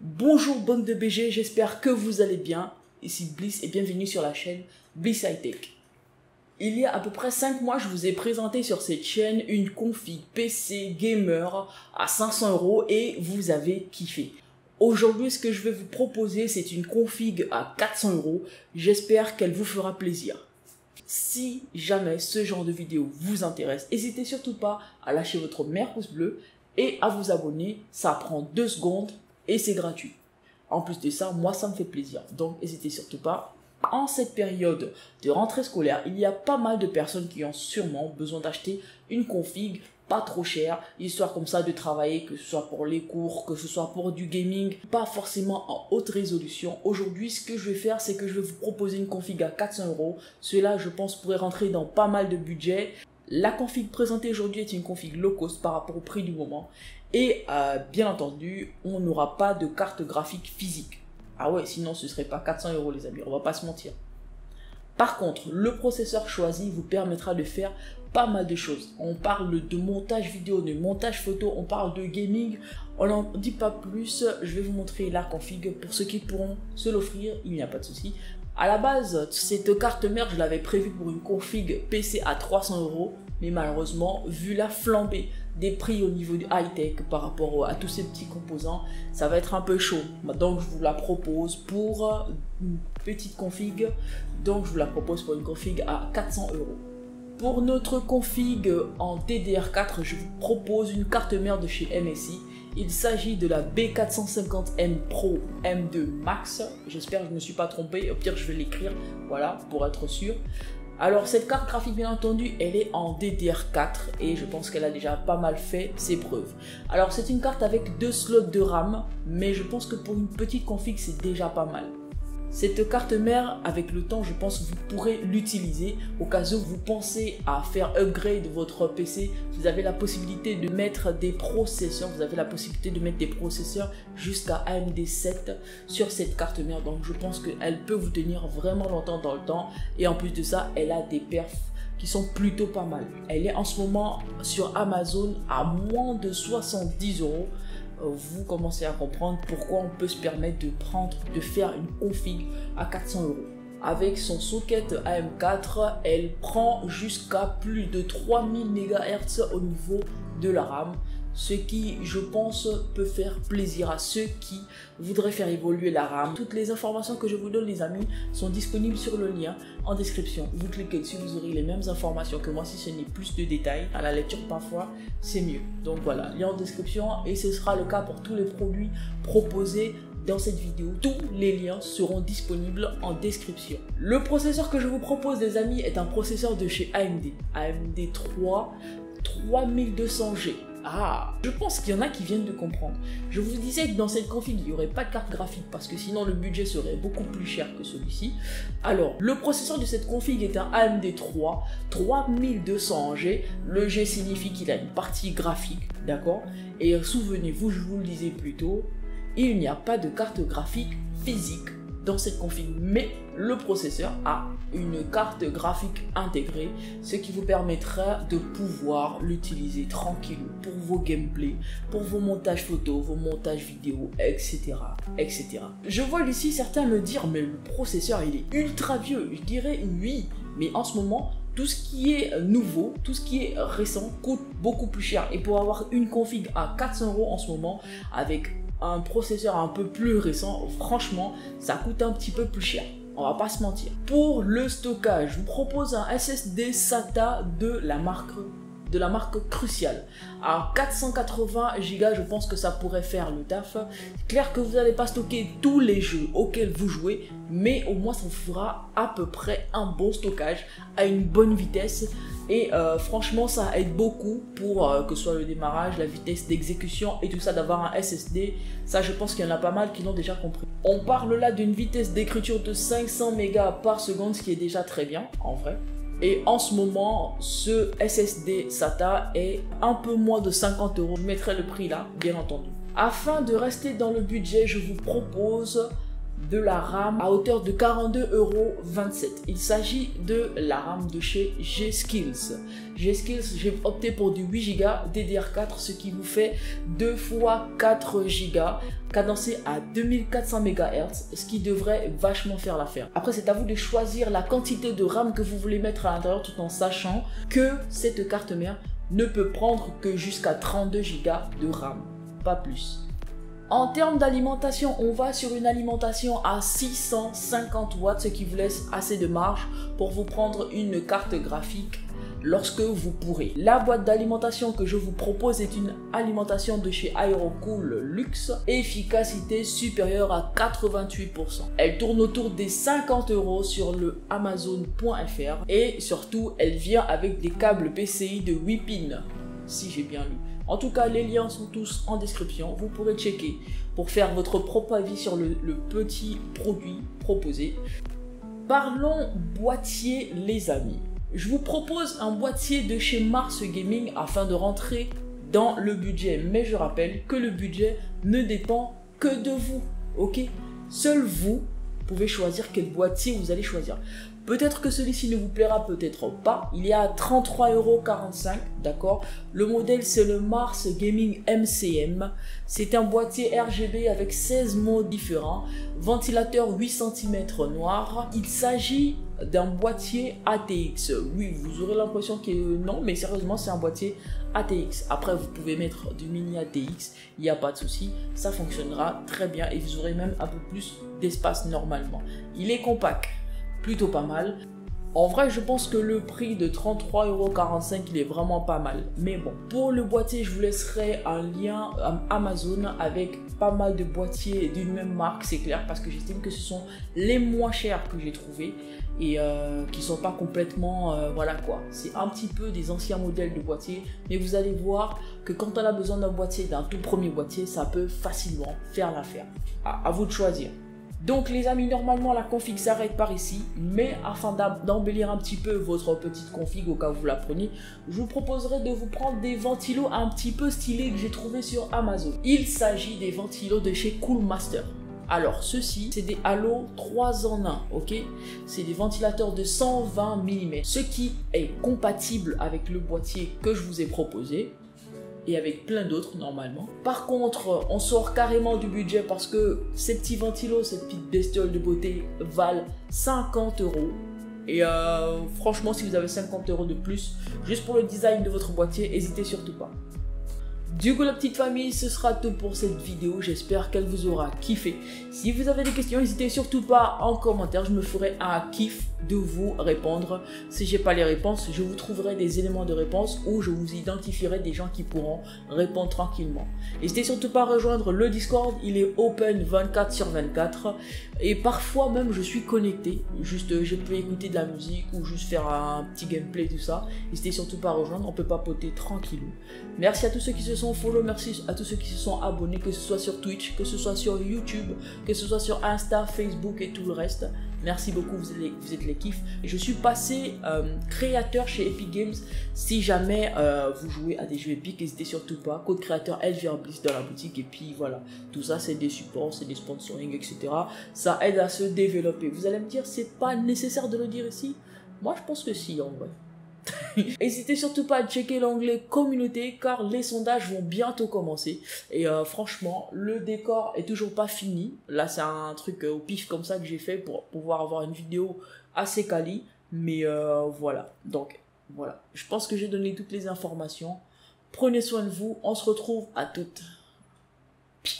Bonjour bande de BG, j'espère que vous allez bien. Ici Bliss et bienvenue sur la chaîne Bliss High Tech. Il y a à peu près 5 mois, je vous ai présenté sur cette chaîne une config PC gamer à 500 € et vous avez kiffé. Aujourd'hui, ce que je vais vous proposer, c'est une config à 400 €. J'espère qu'elle vous fera plaisir. Si jamais ce genre de vidéo vous intéresse, n'hésitez surtout pas à lâcher votre meilleur pouce bleu et à vous abonner. Ça prend 2 secondes et c'est gratuit. En plus de ça, moi ça me fait plaisir. Donc n'hésitez surtout pas. En cette période de rentrée scolaire, il y a pas mal de personnes qui ont sûrement besoin d'acheter une config pas trop chère, histoire comme ça de travailler, que ce soit pour les cours, que ce soit pour du gaming, pas forcément en haute résolution. Aujourd'hui, ce que je vais faire, c'est que je vais vous proposer une config à 400 €. Cela, je pense, pourrait rentrer dans pas mal de budget. La config présentée aujourd'hui est une config low cost par rapport au prix du moment. Et bien entendu, on n'aura pas de carte graphique physique. Ah ouais, sinon ce serait pas 400 € les amis, on va pas se mentir. Par contre, le processeur choisi vous permettra de faire pas mal de choses. On parle de montage vidéo, de montage photo, on parle de gaming. On n'en dit pas plus, je vais vous montrer la config. Pour ceux qui pourront se l'offrir, il n'y a pas de souci. À la base, cette carte mère, je l'avais prévue pour une config PC à 300 €. Mais malheureusement, vu la flambée des prix au niveau du high-tech par rapport à tous ces petits composants, ça va être un peu chaud. Donc je vous la propose pour une petite config. Donc je vous la propose pour une config à 400 €. Pour notre config en DDR4, je vous propose une carte mère de chez MSI. Il s'agit de la B450M Pro M2 Max. J'espère que je ne me suis pas trompé. Au pire, je vais l'écrire, voilà, pour être sûr. Alors cette carte graphique, bien entendu, elle est en DDR4 et je pense qu'elle a déjà pas mal fait ses preuves. Alors c'est une carte avec 2 slots de RAM, mais je pense que pour une petite config, c'est déjà pas mal. Cette carte mère, avec le temps, je pense que vous pourrez l'utiliser au cas où vous pensez à faire upgrade votre PC. Vous avez la possibilité de mettre des processeurs, jusqu'à AMD 7 sur cette carte mère. Donc je pense qu'elle peut vous tenir vraiment longtemps dans le temps. Et en plus de ça, elle a des perfs qui sont plutôt pas mal. Elle est en ce moment sur Amazon à moins de 70 €. Vous commencez à comprendre pourquoi on peut se permettre de faire une config à 400 €. Avec son socket AM4, elle prend jusqu'à plus de 3000 MHz au niveau de la RAM, ce qui, je pense, peut faire plaisir à ceux qui voudraient faire évoluer la RAM. Toutes les informations que je vous donne, les amis, sont disponibles sur le lien en description. Vous cliquez dessus, vous aurez les mêmes informations que moi. Si ce n'est plus de détails, à la lecture parfois, c'est mieux. Donc voilà, lien en description et ce sera le cas pour tous les produits proposés dans cette vidéo. Tous les liens seront disponibles en description. Le processeur que je vous propose, les amis, est un processeur de chez AMD. AMD 3200G. Ah, je pense qu'il y en a qui viennent de comprendre. Je vous disais que dans cette config, il n'y aurait pas de carte graphique parce que sinon le budget serait beaucoup plus cher que celui-ci. Alors, le processeur de cette config est un AMD 3200G. Le G signifie qu'il a une partie graphique, d'accord? Et souvenez-vous, je vous le disais plus tôt, il n'y a pas de carte graphique physique dans cette config, mais le processeur a une carte graphique intégrée, ce qui vous permettra de pouvoir l'utiliser tranquille pour vos gameplays, pour vos montages photos, vos montages vidéo, etc., etc. Je vois ici certains me dire, mais le processeur il est ultra vieux. Je dirais oui, mais en ce moment, tout ce qui est nouveau, tout ce qui est récent coûte beaucoup plus cher. Et pour avoir une config à 400 € en ce moment, avec un processeur un peu plus récent, franchement, ça coûte un petit peu plus cher. On va pas se mentir. Pour le stockage, je vous propose un SSD SATA de la marque Crucial. À 480 Go, je pense que ça pourrait faire le taf. Clair que vous n'allez pas stocker tous les jeux auxquels vous jouez, mais au moins ça vous fera à peu près un bon stockage à une bonne vitesse. Et franchement, ça aide beaucoup pour que ce soit le démarrage, la vitesse d'exécution et tout ça, d'avoir un SSD. Ça, je pense qu'il y en a pas mal qui l'ont déjà compris. On parle là d'une vitesse d'écriture de 500 mégas par seconde, ce qui est déjà très bien en vrai. Et en ce moment, ce SSD SATA est un peu moins de 50 €. Je mettrai le prix là, bien entendu. Afin de rester dans le budget, je vous propose de la RAM à hauteur de 42,27 €. Il s'agit de la RAM de chez G-Skills. G-Skills, j'ai opté pour du 8 Go DDR4, ce qui vous fait 2 x 4 Go, cadencé à 2400 MHz, ce qui devrait vachement faire l'affaire. Après, c'est à vous de choisir la quantité de RAM que vous voulez mettre à l'intérieur, tout en sachant que cette carte mère ne peut prendre que jusqu'à 32 Go de RAM, pas plus. En termes d'alimentation, on va sur une alimentation à 650 watts, ce qui vous laisse assez de marge pour vous prendre une carte graphique lorsque vous pourrez. La boîte d'alimentation que je vous propose est une alimentation de chez Aerocool Luxe, efficacité supérieure à 88%. Elle tourne autour des 50 € sur le Amazon.fr et surtout, elle vient avec des câbles PCI de 8 pins, si j'ai bien lu. En tout cas, les liens sont tous en description. Vous pourrez checker pour faire votre propre avis sur le petit produit proposé. Parlons boîtier, les amis. Je vous propose un boîtier de chez Mars Gaming afin de rentrer dans le budget. Mais je rappelle que le budget ne dépend que de vous. Ok? Seul vous pouvez choisir quel boîtier vous allez choisir. Peut-être que celui-ci ne vous plaira, peut-être pas. Il est à 33,45 €, d'accord? Le modèle, c'est le Mars Gaming MCM. C'est un boîtier RGB avec 16 modes différents. Ventilateur 8 cm noir. Il s'agit d'un boîtier ATX. Oui, vous aurez l'impression que non, mais sérieusement, c'est un boîtier ATX. Après, vous pouvez mettre du mini ATX, il n'y a pas de souci. Ça fonctionnera très bien et vous aurez même un peu plus d'espace normalement. Il est compact. Plutôt pas mal. En vrai, je pense que le prix de 33,45 €, il est vraiment pas mal. Mais bon, pour le boîtier, je vous laisserai un lien Amazon avec pas mal de boîtiers d'une même marque, c'est clair, parce que j'estime que ce sont les moins chers que j'ai trouvés et qui sont pas complètement, voilà quoi. C'est un petit peu des anciens modèles de boîtiers, mais vous allez voir que quand on a besoin d'un boîtier, d'un tout premier boîtier, ça peut facilement faire l'affaire. À vous de choisir. Donc les amis, normalement la config s'arrête par ici, mais afin d'embellir un petit peu votre petite config au cas où vous la preniez, je vous proposerai de vous prendre des ventilos un petit peu stylés que j'ai trouvé sur Amazon. Il s'agit des ventilos de chez Coolmaster. Alors ceux-ci, c'est des Halo 3 en 1, ok? C'est des ventilateurs de 120 mm, ce qui est compatible avec le boîtier que je vous ai proposé. Et avec plein d'autres normalement. Par contre, on sort carrément du budget parce que ces petits ventilos, ces petites bestioles de beauté valent 50 €. Et franchement, si vous avez 50 € de plus, juste pour le design de votre boîtier, n'hésitez surtout pas. Du coup, la petite famille, ce sera tout pour cette vidéo. J'espère qu'elle vous aura kiffé. Si vous avez des questions, n'hésitez surtout pas en commentaire. Je me ferai un kiff de vous répondre. Si j'ai pas les réponses, je vous trouverai des éléments de réponse ou je vous identifierai des gens qui pourront répondre tranquillement. N'hésitez surtout pas à rejoindre le Discord. Il est open 24/24 et parfois même je suis connecté. Juste, je peux écouter de la musique ou juste faire un petit gameplay, tout ça. N'hésitez surtout pas à rejoindre. On peut papoter tranquillou. Merci à tous ceux qui se sont follow, merci à tous ceux qui se sont abonnés, que ce soit sur Twitch, que ce soit sur YouTube, que ce soit sur Insta, Facebook et tout le reste. Merci beaucoup, vous êtes les kiffs. Et je suis passé créateur chez Epic Games. Si jamais vous jouez à des jeux Epic, n'hésitez surtout pas. Code créateur Elvirabliss dans la boutique. Et puis voilà, tout ça c'est des supports, c'est des sponsoring, etc. Ça aide à se développer. Vous allez me dire, c'est pas nécessaire de le dire ici? Moi je pense que si, en vrai. N'hésitez surtout pas à checker l'onglet communauté car les sondages vont bientôt commencer et franchement le décor est toujours pas fini. Là c'est un truc au pif comme ça que j'ai fait pour pouvoir avoir une vidéo assez quali, mais voilà. Donc voilà, je pense que j'ai donné toutes les informations. Prenez soin de vous, on se retrouve à toutes. Piou.